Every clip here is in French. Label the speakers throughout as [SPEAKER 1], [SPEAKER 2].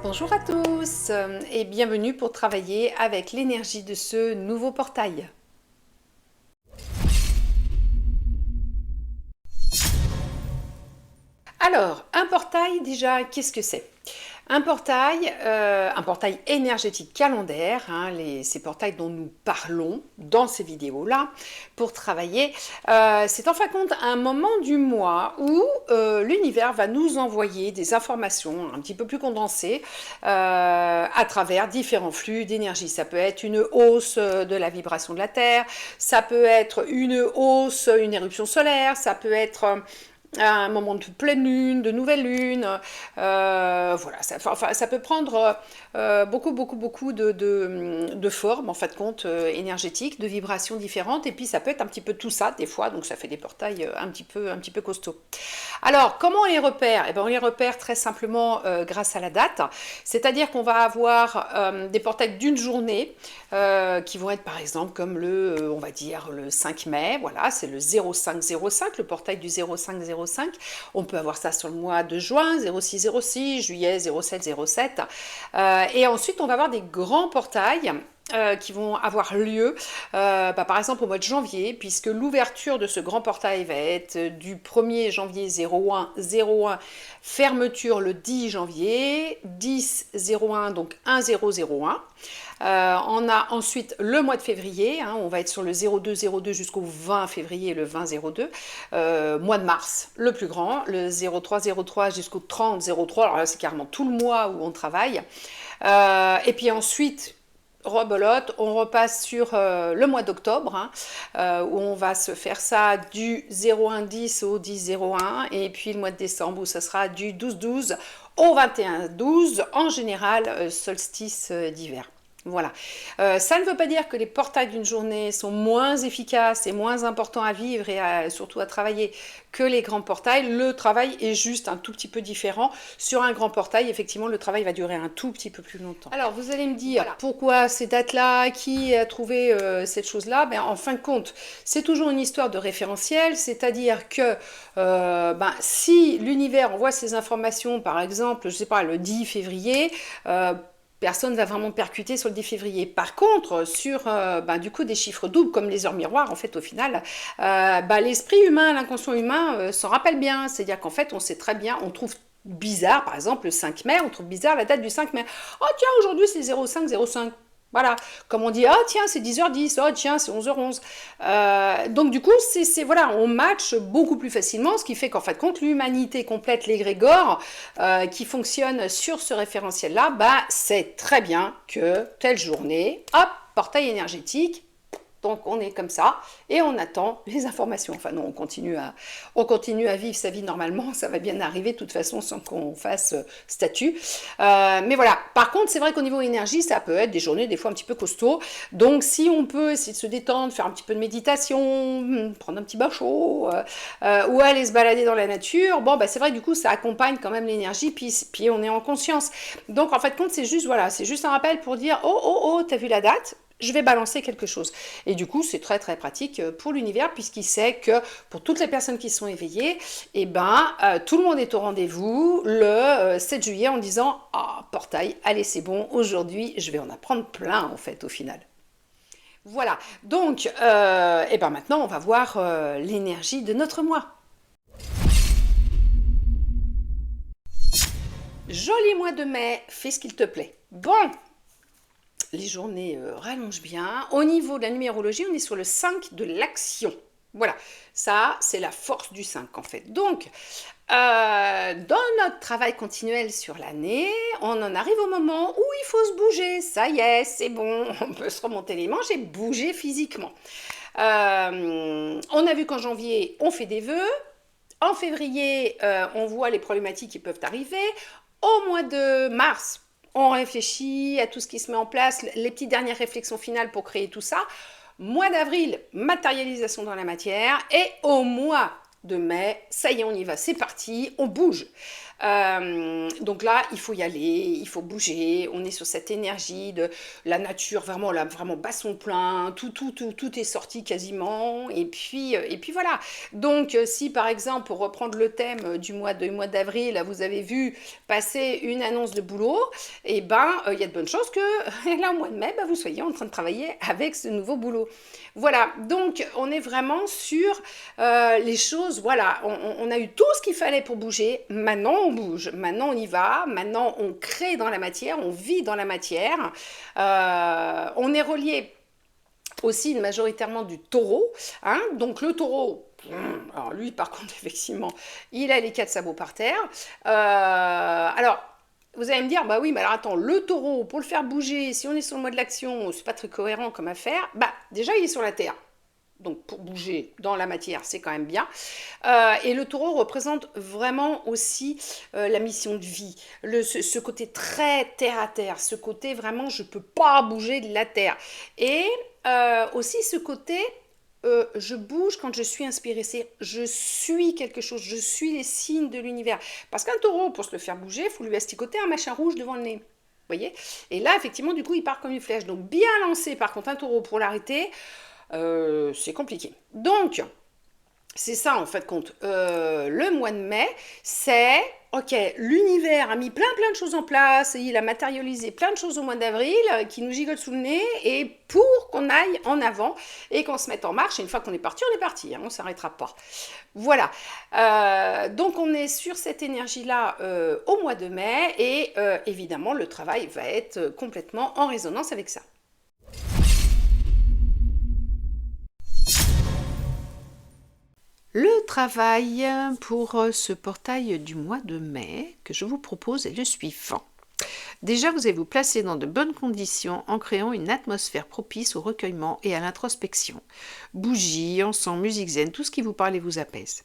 [SPEAKER 1] Bonjour à tous et bienvenue pour travailler avec l'énergie de ce nouveau portail. Alors, un portail déjà, qu'est-ce que c'est? Un portail énergétique calendaire, ces portails dont nous parlons dans ces vidéos-là pour travailler, c'est en fin de compte un moment du mois où l'univers va nous envoyer des informations un petit peu plus condensées à travers différents flux d'énergie. Ça peut être une hausse de la vibration de la Terre, ça peut être une hausse, une éruption solaire, ça peut être un moment de pleine lune, de nouvelle lune, voilà, ça peut prendre beaucoup de formes en fin de compte énergétiques, de vibrations différentes, et puis ça peut être un petit peu tout ça des fois, donc ça fait des portails un petit peu costauds. Alors comment on les repère? Eh bien, on les repère très simplement grâce à la date, c'est-à-dire qu'on va avoir des portails d'une journée qui vont être par exemple comme on va dire le 5 mai, voilà, c'est le 0505, le portail du 0505. On peut avoir ça sur le mois de juin, 0606, juillet 0707. Et ensuite, on va avoir des grands portails qui vont avoir lieu par exemple au mois de janvier, puisque l'ouverture de ce grand portail va être du 1er janvier 0101, fermeture le 10 janvier 1001, donc 1001. On a ensuite le mois de février, on va être sur le 0202 jusqu'au 20 février, le 2002. Mois de mars, le plus grand, le 0303 jusqu'au 3003, alors là c'est carrément tout le mois où on travaille. Et puis ensuite, rebelote, on repasse sur le mois d'octobre, où on va se faire ça du 0110 au 1001, et puis le mois de décembre où ça sera du 1212 au 2112, en général solstice d'hiver. Voilà. Ça ne veut pas dire que les portails d'une journée sont moins efficaces et moins importants à vivre et surtout à travailler que les grands portails. Le travail est juste un tout petit peu différent. Sur un grand portail, effectivement, le travail va durer un tout petit peu plus longtemps. Alors, vous allez me dire, voilà, pourquoi ces dates-là? Qui a trouvé cette chose-là? Ben, en fin de compte, c'est toujours une histoire de référentiel, c'est-à-dire que si l'univers envoie ces informations, par exemple, je sais pas, le 10 février, personne ne va vraiment percuter sur le 10 février. Par contre, sur du coup des chiffres doubles comme les heures miroirs, en fait, au final, l'esprit humain, l'inconscient humain s'en rappelle bien. C'est-à-dire qu'en fait, on sait très bien, on trouve bizarre, par exemple, le 5 mai, on trouve bizarre la date du 5 mai. Oh tiens, aujourd'hui c'est 0505. Voilà, comme on dit, ah tiens, c'est 10h10, oh tiens, c'est 11h11. Donc du coup, voilà, on match beaucoup plus facilement, ce qui fait qu'en fait, compte l'humanité complète, l'égrégore, qui fonctionne sur ce référentiel-là, c'est très bien que telle journée, hop, portail énergétique. Donc on est comme ça et on attend les informations. Enfin non, on continue à vivre sa vie normalement, ça va bien arriver de toute façon sans qu'on fasse statut. Mais voilà, par contre c'est vrai qu'au niveau énergie, ça peut être des journées des fois un petit peu costauds. Donc si on peut essayer de se détendre, faire un petit peu de méditation, prendre un petit bain chaud, ou aller se balader dans la nature, c'est vrai du coup ça accompagne quand même l'énergie, puis on est en conscience. Donc en fait compte c'est juste un rappel pour dire oh, t'as vu la date? Je vais balancer quelque chose. Et du coup, c'est très très pratique pour l'univers puisqu'il sait que pour toutes les personnes qui sont éveillées, tout le monde est au rendez-vous le 7 juillet en disant « Ah, portail, allez c'est bon, aujourd'hui je vais en apprendre plein en fait au final ». Voilà, donc maintenant on va voir l'énergie de notre mois. Joli mois de mai, fais ce qu'il te plaît. Bon, les journées rallongent bien. Au niveau de la numérologie, on est sur le 5 de l'action. Voilà, ça c'est la force du 5 en fait. Donc, dans notre travail continuel sur l'année, on en arrive au moment où il faut se bouger. Ça y est, c'est bon, on peut se remonter les manches et bouger physiquement. On a vu qu'en janvier, on fait des vœux. En février, on voit les problématiques qui peuvent arriver. Au mois de mars, on réfléchit à tout ce qui se met en place, les petites dernières réflexions finales pour créer tout ça. Mois d'avril, matérialisation dans la matière. Et au mois de mai, ça y est, on y va, c'est parti, on bouge. Donc là, il faut y aller, il faut bouger, on est sur cette énergie de la nature, vraiment, là, vraiment bat son plein, tout est sorti quasiment, et puis voilà. Donc si par exemple, pour reprendre le thème du mois d'avril, là, vous avez vu passer une annonce de boulot, et ben, il y a de bonnes chances que là, au mois de mai, vous soyez en train de travailler avec ce nouveau boulot. Voilà, donc on est vraiment sur les choses, voilà, on a eu tout ce qu'il fallait pour bouger, maintenant on bouge, maintenant on y va, maintenant on crée dans la matière, on vit dans la matière, on est relié aussi majoritairement du taureau, hein, donc le taureau, alors lui par contre effectivement, il a les quatre sabots par terre, alors vous allez me dire, bah oui, mais alors attends, le taureau, pour le faire bouger, si on est sur le mois de l'action, c'est pas très cohérent comme affaire, bah déjà il est sur la terre. Donc pour bouger dans la matière, c'est quand même bien. Et le taureau représente vraiment aussi la mission de vie, ce côté très terre à terre, ce côté vraiment je ne peux pas bouger de la terre. Et aussi ce côté je bouge quand je suis inspirée, c'est je suis quelque chose, je suis les signes de l'univers. Parce qu'un taureau, pour se le faire bouger, il faut lui asticoter un machin rouge devant le nez. Vous voyez? Et là, effectivement, du coup, il part comme une flèche. Donc bien lancé, par contre, un taureau pour l'arrêter, c'est compliqué. Donc, c'est ça en fait compte. Le mois de mai, c'est ok, l'univers a mis plein de choses en place, et il a matérialisé plein de choses au mois d'avril qui nous gigotent sous le nez, et pour qu'on aille en avant et qu'on se mette en marche, et une fois qu'on est parti, hein, on ne s'arrêtera pas. Voilà, donc on est sur cette énergie-là au mois de mai, et évidemment le travail va être complètement en résonance avec ça. Le travail pour ce portail du mois de mai que je vous propose est le suivant. Déjà, vous allez vous placer dans de bonnes conditions en créant une atmosphère propice au recueillement et à l'introspection. Bougies, encens, musique zen, tout ce qui vous parle et vous apaise.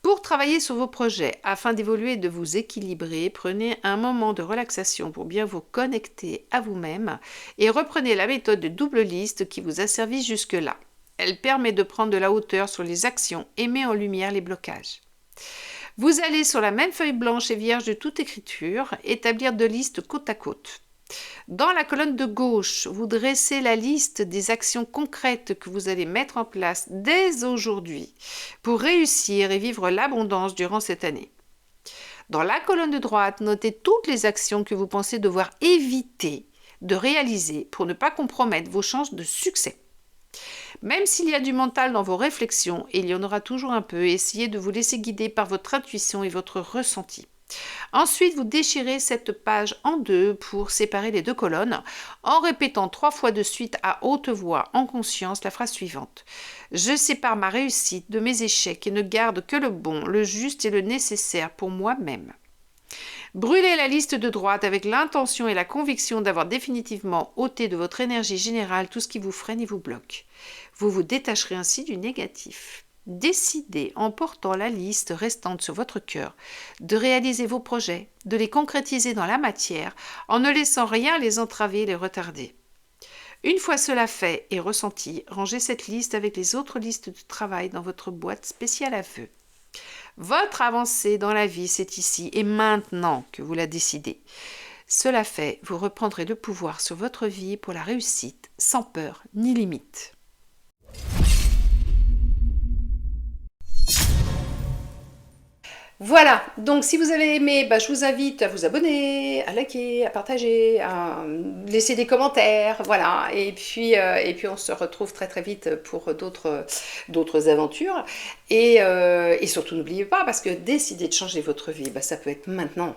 [SPEAKER 1] Pour travailler sur vos projets, afin d'évoluer et de vous équilibrer, prenez un moment de relaxation pour bien vous connecter à vous-même et reprenez la méthode de double liste qui vous a servi jusque-là. Elle permet de prendre de la hauteur sur les actions et met en lumière les blocages. Vous allez sur la même feuille blanche et vierge de toute écriture établir deux listes côte à côte. Dans la colonne de gauche, vous dressez la liste des actions concrètes que vous allez mettre en place dès aujourd'hui pour réussir et vivre l'abondance durant cette année. Dans la colonne de droite, notez toutes les actions que vous pensez devoir éviter de réaliser pour ne pas compromettre vos chances de succès. Même s'il y a du mental dans vos réflexions, et il y en aura toujours un peu, essayez de vous laisser guider par votre intuition et votre ressenti. Ensuite, vous déchirez cette page en deux pour séparer les deux colonnes en répétant 3 fois de suite à haute voix en conscience la phrase suivante. Je sépare ma réussite de mes échecs et ne garde que le bon, le juste et le nécessaire pour moi-même. Brûlez la liste de droite avec l'intention et la conviction d'avoir définitivement ôté de votre énergie générale tout ce qui vous freine et vous bloque. Vous vous détacherez ainsi du négatif. Décidez, en portant la liste restante sur votre cœur, de réaliser vos projets, de les concrétiser dans la matière, en ne laissant rien les entraver et les retarder. Une fois cela fait et ressenti, rangez cette liste avec les autres listes de travail dans votre boîte spéciale à vœux. Votre avancée dans la vie, c'est ici et maintenant que vous la décidez. Cela fait, vous reprendrez le pouvoir sur votre vie pour la réussite, sans peur ni limite. Voilà, donc si vous avez aimé, je vous invite à vous abonner, à liker, à partager, à laisser des commentaires, voilà. Et puis on se retrouve très très vite pour d'autres aventures. Et surtout n'oubliez pas, parce que décider de changer votre vie, ça peut être maintenant.